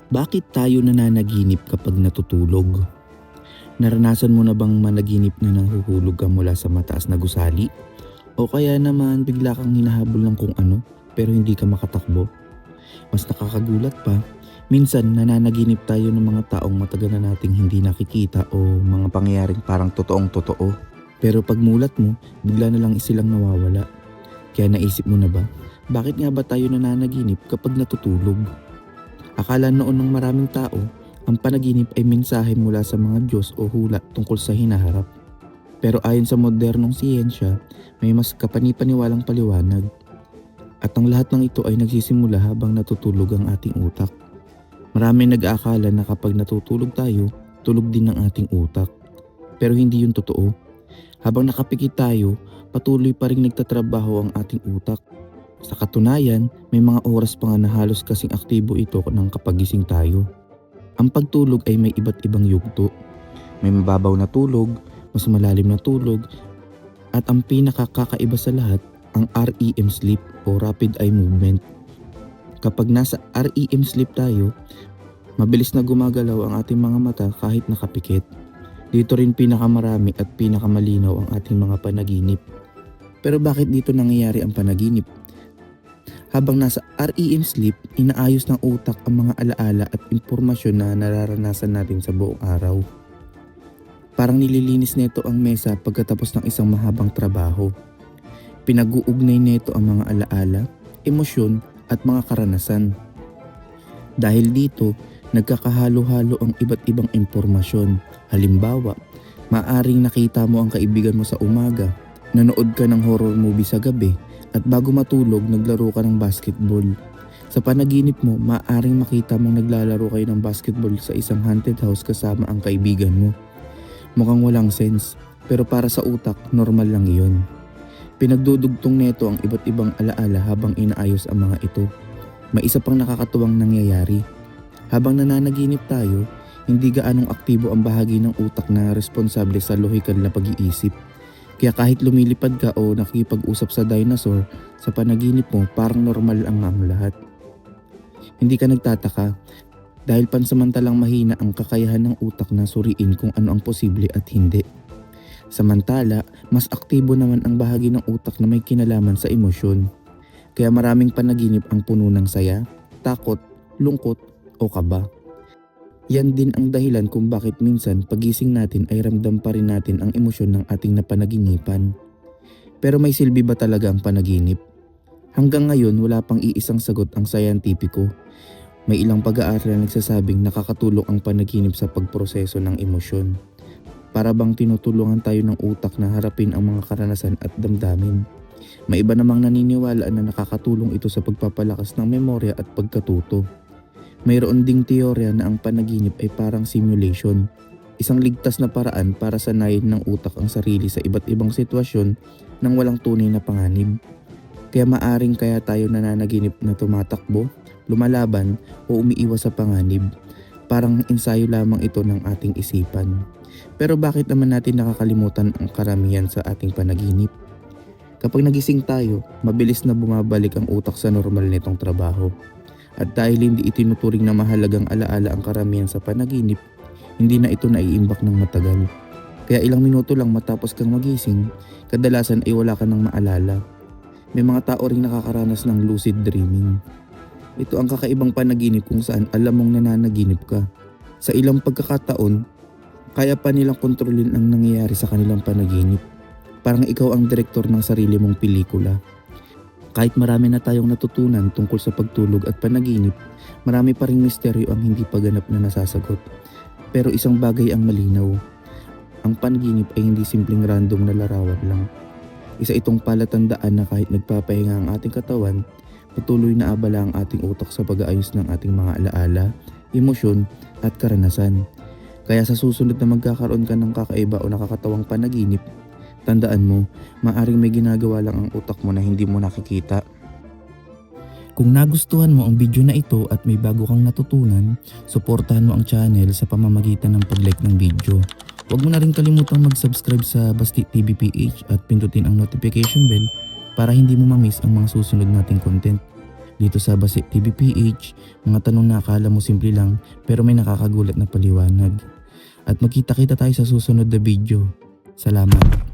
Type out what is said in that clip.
Bakit tayo nananaginip kapag natutulog? Naranasan mo na bang managinip na nahuhulog ka mula sa mataas na gusali? O kaya naman bigla kang hinahabol ng kung ano pero hindi ka makatakbo? Mas nakakagulat pa, minsan nananaginip tayo ng mga taong matagal na nating hindi nakikita o mga pangyayaring parang totoong totoo. Pero pag mulat mo, bigla na lang silang nawawala. Kaya naisip mo na ba, bakit nga ba tayo nananaginip kapag natutulog? Akala noon ng maraming tao, ang panaginip ay mensahe mula sa mga Diyos o hula tungkol sa hinaharap. Pero ayon sa modernong siyensya, may mas kapanipaniwalang paliwanag. At ang lahat ng ito ay nagsisimula habang natutulog ang ating utak. Marami nag-aakala na kapag natutulog tayo, tulog din ang ating utak. Pero hindi yun totoo. Habang nakapikit tayo, patuloy pa rin nagtatrabaho ang ating utak. Sa katunayan, may mga oras pa nga na halos kasing aktibo ito ng kapag gising tayo. Ang pagtulog ay may iba't ibang yugto. May mababaw na tulog, mas malalim na tulog, at ang pinakakakaiba sa lahat, ang REM sleep o rapid eye movement. Kapag nasa REM sleep tayo, mabilis na gumagalaw ang ating mga mata kahit nakapikit. Dito rin pinakamarami at pinakamalinaw ang ating mga panaginip. Pero bakit dito nangyayari ang panaginip? Habang nasa REM sleep, inaayos ng utak ang mga alaala at impormasyon na nararanasan natin sa buong araw. Parang nililinis nito ang mesa pagkatapos ng isang mahabang trabaho. Pinag-uugnay nito ang mga alaala, emosyon at mga karanasan. Dahil dito, nagkakahalo-halo ang iba't ibang impormasyon. Halimbawa, maaring nakita mo ang kaibigan mo sa umaga, nanood ka ng horror movie sa gabi, at bago matulog, naglaro ka ng basketball. Sa panaginip mo, maaaring makita mong naglalaro kayo ng basketball sa isang haunted house kasama ang kaibigan mo. Mukhang walang sense, pero para sa utak, normal lang iyon. Pinagdudugtong neto ang iba't ibang alaala habang inaayos ang mga ito. May isa pang nakakatuwang nangyayari. Habang nananaginip tayo, hindi gaanong aktibo ang bahagi ng utak na responsable sa lohikal na pag-iisip. Kaya kahit lumilipad ka o nakikipag-usap sa dinosaur, sa panaginip mo parang normal ang lahat. Hindi ka nagtataka dahil pansamantalang mahina ang kakayahan ng utak na suriin kung ano ang posible at hindi. Samantala, mas aktibo naman ang bahagi ng utak na may kinalaman sa emosyon. Kaya maraming panaginip ang puno ng saya, takot, lungkot o kaba. Yan din ang dahilan kung bakit minsan pagising natin ay ramdam pa rin natin ang emosyon ng ating napanaginipan. Pero may silbi ba talaga ang panaginip? Hanggang ngayon wala pang iisang sagot ang sayantipiko. May ilang pag-aaral na nagsasabing nakakatulong ang panaginip sa pagproseso ng emosyon. Para bang tinutulungan tayo ng utak na harapin ang mga karanasan at damdamin. May iba namang naniniwala na nakakatulong ito sa pagpapalakas ng memorya at pagkatuto. Mayroon ding teorya na ang panaginip ay parang simulation, isang ligtas na paraan para sanayin ng utak ang sarili sa iba't ibang sitwasyon nang walang tunay na panganib. Kaya maaring kaya tayo nananaginip na tumatakbo, lumalaban o umiiwas sa panganib. Parang ensayo lamang ito ng ating isipan. Pero bakit naman natin nakakalimutan ang karamihan sa ating panaginip? Kapag nagising tayo, mabilis na bumabalik ang utak sa normal nitong trabaho. At dahil hindi itinuturing na mahalagang alaala ang karamihan sa panaginip, hindi na ito naiimbak ng matagal. Kaya ilang minuto lang matapos kang magising, kadalasan ay wala ka nang maalala. May mga tao ring nakakaranas ng lucid dreaming. Ito ang kakaibang panaginip kung saan alam mong nananaginip ka. Sa ilang pagkakataon, kaya pa nilang kontrolin ang nangyayari sa kanilang panaginip. Parang ikaw ang direktor ng sarili mong pelikula. Kahit marami na tayong natutunan tungkol sa pagtulog at panaginip, marami pa ring misteryo ang hindi pa ganap na nasasagot. Pero isang bagay ang malinaw. Ang panaginip ay hindi simpleng random na larawan lang. Isa itong palatandaan na kahit nagpapahinga ang ating katawan, patuloy na abala ang ating utak sa pag-aayos ng ating mga alaala, emosyon at karanasan. Kaya sa susunod na magkakaroon ka ng kakaiba o nakakatawang panaginip, tandaan mo, maaring may ginagawa lang ang utak mo na hindi mo nakikita. Kung nagustuhan mo ang video na ito at may bago kang natutunan, suportahan mo ang channel sa pamamagitan ng pag-like ng video. Huwag mo na rin kalimutang mag-subscribe sa Basti TV PH at pindutin ang notification bell para hindi mo ma-miss ang mga susunod nating content. dito sa Basi TV PH, mga tanong na akala mo simple lang pero may nakakagulat na paliwanag. At magkita-kita tayo sa susunod na video. Salamat.